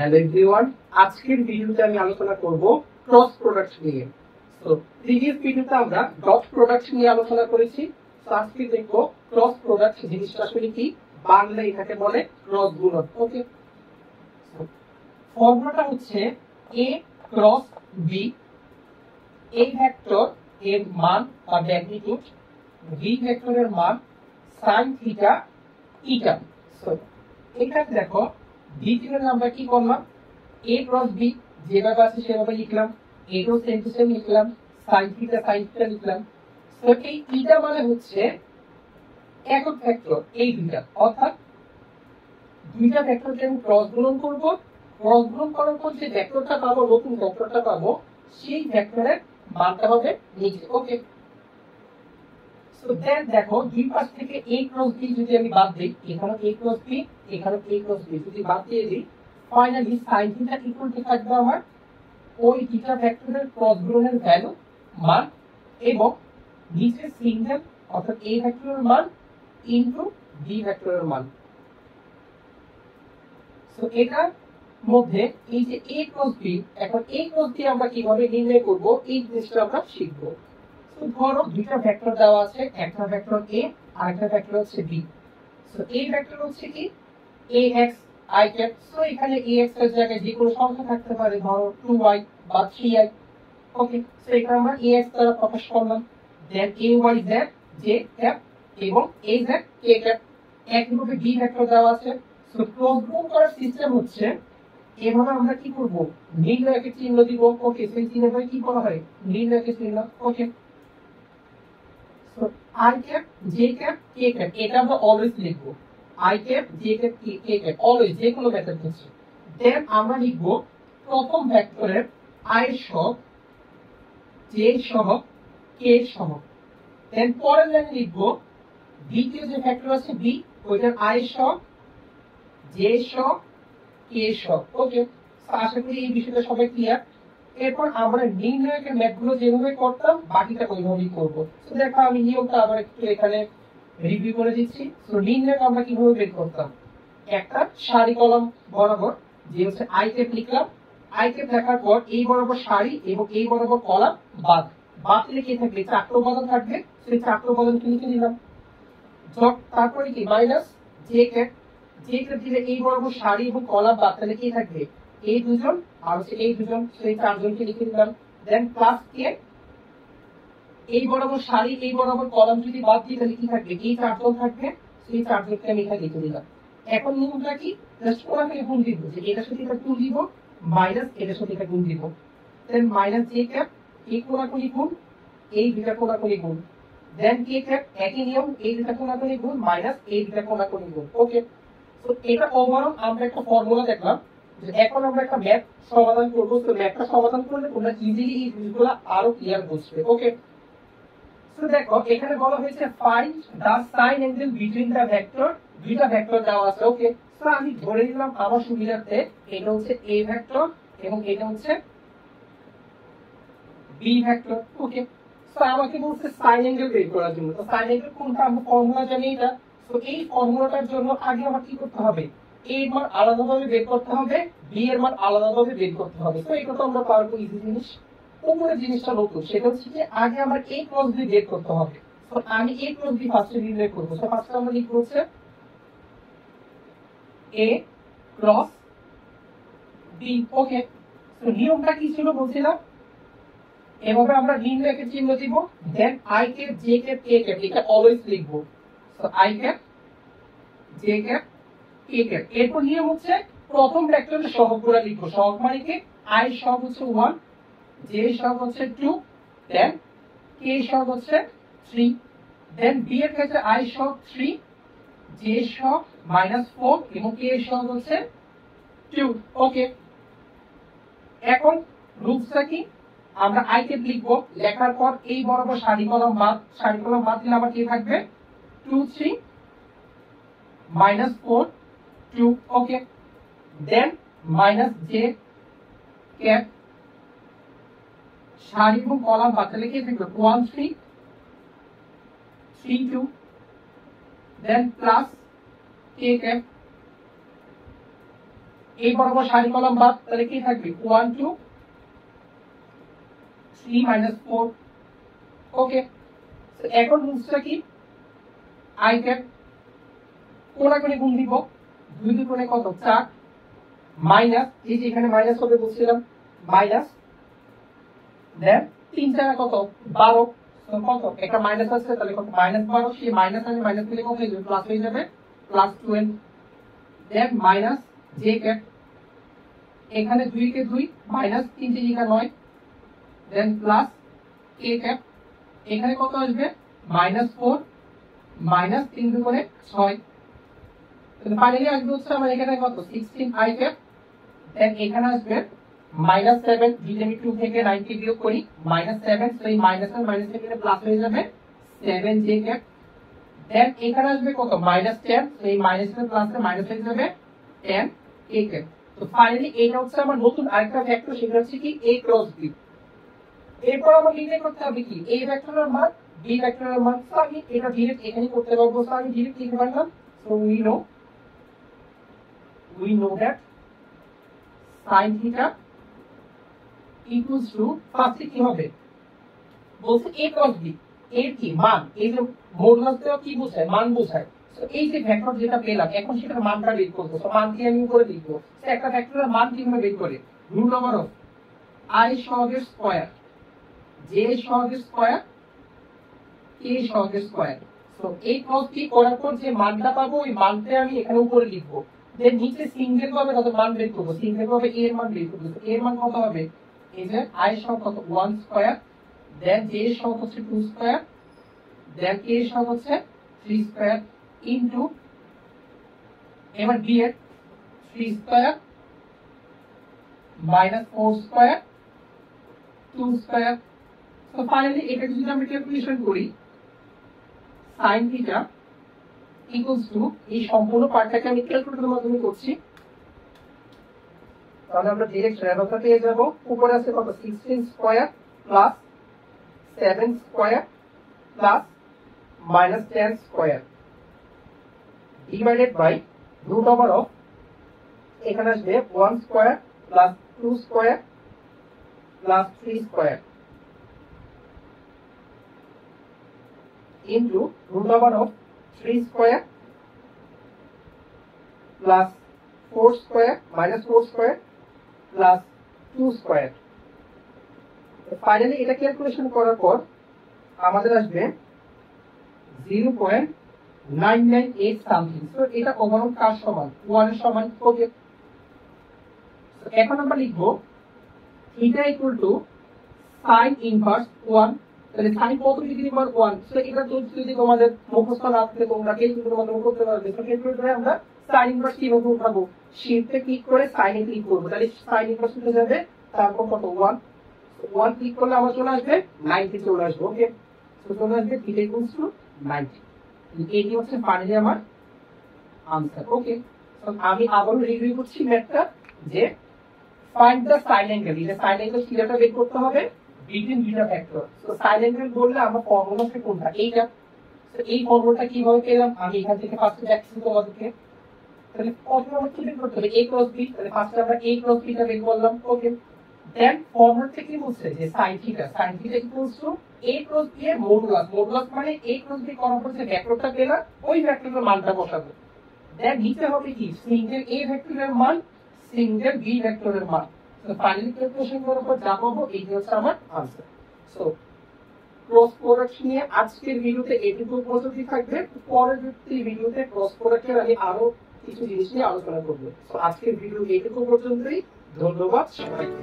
Hello everyone, আজকের ভিডিওতে আমি আলোচনা করব ক্রস প্রোডাক্ট নিয়ে। তো প্রিভিয়াস ভিডিওতে আমরা ডট প্রোডাক্ট নিয়ে আলোচনা করেছি। তো আজকে দেখব ক্রস প্রোডাক্ট জিনিসটা আসলে কি, বাংলায় এটাকে বলে ক্রস গুণন। ওকে, ফর্মুলাটা হচ্ছে a cross b, a vector এর মান বা ম্যাগনিটিউড, b ভেক্টরের মান sin থিটা ইটা। সো এখানে দেখো দ্বিতীয় আমরা কি করলাম, a ক্রস b যেভাবে আছে সেভাবে লিখলাম, এটাও সেম টু সেম লিখলাম, sin থিটা লিখলাম। তো এই ইটা মানে হচ্ছে একক ভেক্টর, এই দুইটা, অর্থাৎ দুইটা ভেক্টরকে আমি ক্রস গুণন করব। ক্রস গুণন করার পর যে ভেক্টরটা পাবো, নতুন ভেক্টরটা পাবো, সেই ভেক্টরের মানটা হবে নিচে। ওকে, সো দেন দেখো দুই পাশ থেকে a ক্রস b যদি আমি বাদ দিই, এখানে a ক্রস b, এখানে a ক্রস b যদি বাদ দিয়ে দিই, finally sin theta equal to থাকবে আমার ওই দুইটা ভেক্টরের ক্রস গুণনের ভ্যালু মান এবং নিচে সিঙ্গেল অর্থাৎ a ভেক্টরের মান ইনটু b ভেক্টরের মান। সো এটার মধ্যে এই যে a ক্রস b, এখন a ক্রস b আমরা কিভাবে নির্ণয় করব এই জিনিসটা আমরা শিখব। তো ধরো দুইটা ভেক্টর দেওয়া আছে, একটা ভেক্টর a আর একটা ভেক্টর হচ্ছে b। সো a ভেক্টর হচ্ছে কি ax i ক্যাপ। সো এখানে ax এর জায়গায় যে কোনো সংখ্যা থাকতে পারে, ধরো 2y বা 3i। ওকে, সো এখানে আমরা ax দ্বারা প্রকাশ করলাম। দেন ay z j ক্যাপ এবং az k ক্যাপ। একইভাবে b ভেক্টর দেওয়া আছে। সো ক্রস গুণ করার সিস্টেম হচ্ছে এভাবে আমরা কি করব, নির্ণয়কের চিহ্ন দিব। ওকে, সেই চিহ্নটাকে কি বলা হয়, নির্ণয়কের চিহ্ন। Okay, so i cap j cap k cap, এটা আমরা অলওয়েজ লিখব, i cap j cap k cap, always যে কোনো মেথড হচ্ছে। দেন আমরা লিখব প্রথম ভেক্টরের i সহগ, j সহগ, k সহগ। দেন পরের লাইনে লিখব দ্বিতীয় যে ভেক্টর আছে b, ওইটার i সহগ, j সহগ, k সহগ। ওকে, আশা করি এই বিষয়টা সবাই ক্লিয়ার। এরপর আমরা নির্ণয়কের ম্যাথগুলো যেভাবে করতাম বাকিটা ওইভাবেই করব। তো দেখো আমি নিয়মটা আবার একটু এখানে রিভিউ করে দিচ্ছি। তো নির্ণয়ক আমরা কিভাবে বের করতাম, একটা সারি কলাম বরাবর যে হচ্ছে i ক্যাপ লিখলাম, i ক্যাপ লেখার পর এই বরাবর সারি এবং এই বরাবর কলাম বাদ, বাদ লিখে থাকবে চারটা উপাদান থাকবে, সেই চারটা উপাদানকে লিখে দিলাম। তারপরে কি minus j cap, j cap দিলে এই বরাবর সারি এবং কলাম বাদ, তাহলে কি থাকবে এই দুজন আর হচ্ছে এই দুজন, সেই চারজনকে লিখে দিলাম। দেন প্লাস কে, এই বরাবর সারি এই বরাবর কলাম যদি বাদ দিই তাহলে কি থাকবে, এই চারজন থাকবে, সেই চারজনকে আমি এখানে লিখে দিলাম। এখন নিয়মটা কি, জাস্ট ওনাকে গুণ দিব, যে এটার সাথে এটা গুণ দিব, মাইনাস এটার সাথে এটা গুণ দিব। দেন মাইনাস j ক্যাপ, এই কোণাকুণি গুণ, এই দুইটা কোণাকুণি গুণ। দেন k ক্যাপ, একই নিয়ম, এই দুইটা কোণাকুণি গুণ মাইনাস এই দুইটা কোণাকুণি গুণ। ওকে, তো এটা ওভারঅল আমরা একটা ফর্মুলা দেখলাম। এখন আমরা একটা ম্যাথ সমাধান করবো। তো ম্যাথটা সমাধান করলে তোমরা ইজিলি এই জিনিসগুলো আরো ক্লিয়ার বুঝবে। ওকে, তো দেখো এখানে বলা হয়েছে find the sine angle between the vector, দুইটা ভেক্টর দেওয়া আছে। ওকে, তো আমি ধরে নিলাম আমার সুবিধার্থে এটা হচ্ছে a ভেক্টর এবং এটা হচ্ছে b ভেক্টর। ওকে, তো আমাকে বলছে সাইন অ্যাঙ্গেল বের করার জন্য। তো সাইন অ্যাঙ্গেল কোনটা, আমরা ফর্মুলা জানি এটা। তো এই ফর্মুলাটার জন্য আগে আমার কি করতে হবে, a এর মান আলাদাভাবে বের করতে হবে, b এর মান আলাদাভাবে বের করতে হবে। তো এটা তো আমরা পারবো, ইজি জিনিস। উপরে জিনিসটা নতুন, সেটা হচ্ছে যে আগে আমার a ক্রস b বের করতে হবে। তো আমি a ক্রস b ফার্স্টে নির্ণয় করব। তো ফার্স্টে আমরা লিখব হচ্ছে a ক্রস b। ওকে, তো নিয়মটা কি ছিল বলছিলাম, এভাবে আমরা নির্ণয়কের চিহ্ন দিব। দেন i cap j cap k cap, এটা অলওয়েজ লিখবো। তো i cap j cap k cap. এরপর নিয়ম হচ্ছে প্রথম ভেক্টরের সহগগুলো লিখবো। সহগ মানে কি, i সহগ হচ্ছে 1, j সহগ হচ্ছে 2, দেন k সহগ হচ্ছে 3। দেন b এর ক্ষেত্রে i সহগ 3, j সহগ -4 এবং k সহগ হচ্ছে 2। ওকে, এখন রুলসটা কি, আমরা i ক্যাপ লিখবো, লেখার পর এই বরাবর সারি কলাম বাদ দিলে আমার কি থাকবে 2 3 -4 2। ওকে, দেন মাইনাস j ক্যাপ, সারি এবং কলাম বাদ দিলে কি থাকবে 1 3 3 2। দেন প্লাস k ক্যাপ, এই বরাবর সারি কলাম বাদ, তাহলে কি থাকবে 1 2 3 4। ওকে, এখন রুলসটা কি, আই ক্যাপ কোনাকুনি গুণ দিব, 2 2 কোণে কত 4 মাইনাস, এই যে এখানে মাইনাস হবে বলছিলাম, মাইনাস দেন 3 4 কত 12, তো কত একটা মাইনাস আছে তাহলে কত -12, সেই মাইনাস আমি মাইনাস দিলে কত হয়ে যাবে প্লাস হয়ে যাবে +12, দেন মাইনাস জে ক্যাপ এখানে 2 কে 2 মাইনাস 3 তে 9, দেন প্লাস কে ক্যাপ এখানে কত আসবে -4 মাইনাস 3 2 করে 6, তো ফাইনালি আসবে হচ্ছে আমার এখানে কত 16 আই ক্যাপ, দেন এখানে আসবে -7, যদি আমি 2 থেকে 90 বিয়োগ করি -7, তো এই মাইনাস আর মাইনাস থেকে প্লাস হয়ে যাবে 7 জে ক্যাপ, দেন এখানে আসবে কত -10, তো এই মাইনাস এর প্লাস এর মাইনাস হয়ে যাবে 10 কে ক্যাপ। তো ফাইনালি এটা হচ্ছে আমার নতুন আরেকটা ভেক্টর, সেটা হচ্ছে কি a ক্রস b। এরপর আমার নির্ণয় করতে হবে কি a ভেক্টরের মান b ভেক্টরের মান, তো আমি এটা ডিরেক্ট এখানে করতে পারবো, তো আমি ডিরেক্ট লিখতে পারলাম, so we know that sin theta equals to, ফার্স্টে কি হবে বলছে a cos b, এর কি মান, এই যে মডুলাস দেওয়া কি বোঝায় মান বোঝায়, তো এই যে ভেক্টর যেটা পেলাম এখন সেটার মানটা বের করব, তো মান কি আমি উপরে লিখব, তো একটা ভেক্টরের মান কিভাবে বের করে, রুট ওভার অফ i সহগের স্কয়ার j সহগের স্কয়ার k সহগের স্কয়ার, তো এই cos b করার পর যে মানটা পাবো ওই মানটা আমি এখানে উপরে লিখব, দেন নিচে সিঙ্গেল ভাবে কত মান বের করব, সিঙ্গেল ভাবে a এর মান বের করব, তো এর মান কত হবে, এই যে i সহগ কত 1 স্কয়ার, দেন j সহগ হচ্ছে 2 স্কয়ার, দেন k সহগ হচ্ছে 3 স্কয়ার ইনটু এবার b এর 3 স্কয়ার মাইনাস 4 স্কয়ার 2 স্কয়ার। তো ফাইনালি এটা যদি আমরা ক্যালকুলেশন করি sin থিটা ইকুয়ালস টু, এই সম্পূর্ণ পার্টটাকে আমি ক্যালকুলেটরের মাধ্যমে করছি, তাহলে আমরা ডাইরেক্ট রেজাল্টটা পেয়ে যাব, উপরে আছে কত 16 square plus 7 square plus -10 square divided by root over of, এখানে আসবে 1 square plus 2 square plus 3 square into root over of 3 square plus 4 square minus 4 square plus 2 square. Finally এটা ক্যালকুলেশন করার পর আমাদের আসবে 0.998 সামথিং, তো এটা ওভারঅল কার সমান 1 এর সমান। ওকে, এখন আমরা লিখব theta equal to sin inverse 1, তাহলে sin কত ডিগ্রি পার 1, তো এটা তো যদি তোমাদের মুখস্থ না থাকে তোমরা ক্যালকুলেটরের মাধ্যমে করতে পারবে, তো ক্যালকুলেটরে আমরা sin ইনভার্স কিভাবে উঠাবো, শিফটে ক্লিক করে sin এ ক্লিক করব, তাহলে sin ইনভার্স উঠে যাবে, তারপর কত 1 ক্লিক করলে আমার চলে আসবে 90 চলে আসবে। ওকে, তো চলে আসবে থিটা ইকুয়ালস টু 90, এটি হচ্ছে ফাইনালি আমার আনসার। ওকে, তো আমি আবারো রিভিউ করছি ম্যাথটা, যে ফাইন্ড দ্য সাইন অ্যাঙ্গেল, এটা সাইন অ্যাঙ্গেল থিটাটা বের করতে হবে বিটুইন দুইটা ভেক্টর। তো সাইন অ্যাঙ্গেল বললে আমরা ফর্মুলা থেকে কোনটা, এইটা, তো এই ফর্মুলাটা কিভাবে পেলাম আমি এখান থেকে ফার্স্টে দেখাচ্ছি তোমাদেরকে, তাহলে প্রথমে আমরা কি বের করতে হবে a ক্রস b, তাহলে ফার্স্টে আমরা a ক্রস b টা বের করলাম। ওকে, দেন ফর্মুলা থেকে কি বলছে যে sin theta equals to a cross b এর মডুলাস, মডুলাস মানে a ক্রস b করার পর যে ভেক্টরটা পেলাম ওই ভেক্টরের মানটা বসাবো, দেন নিচে হবে কি সিঙ্গেল a ভেক্টরের মান সিঙ্গেল b ভেক্টরের মান, তো ফাইনালি ক্যালকুলেশন করার পর যা পাবো এই হচ্ছে আমার আনসার। সো ক্রস প্রোডাক্ট নিয়ে আজকের ভিডিওতে এটুকু পর্যন্ত থাকবে, পরবর্তী ভিডিওতে ক্রস প্রোডাক্টের আমি আরো কিছু জিনিস নিয়ে আলোচনা করব। তো আজকের ভিডিও এটুকু পর্যন্তই, ধন্যবাদ সবাইকে।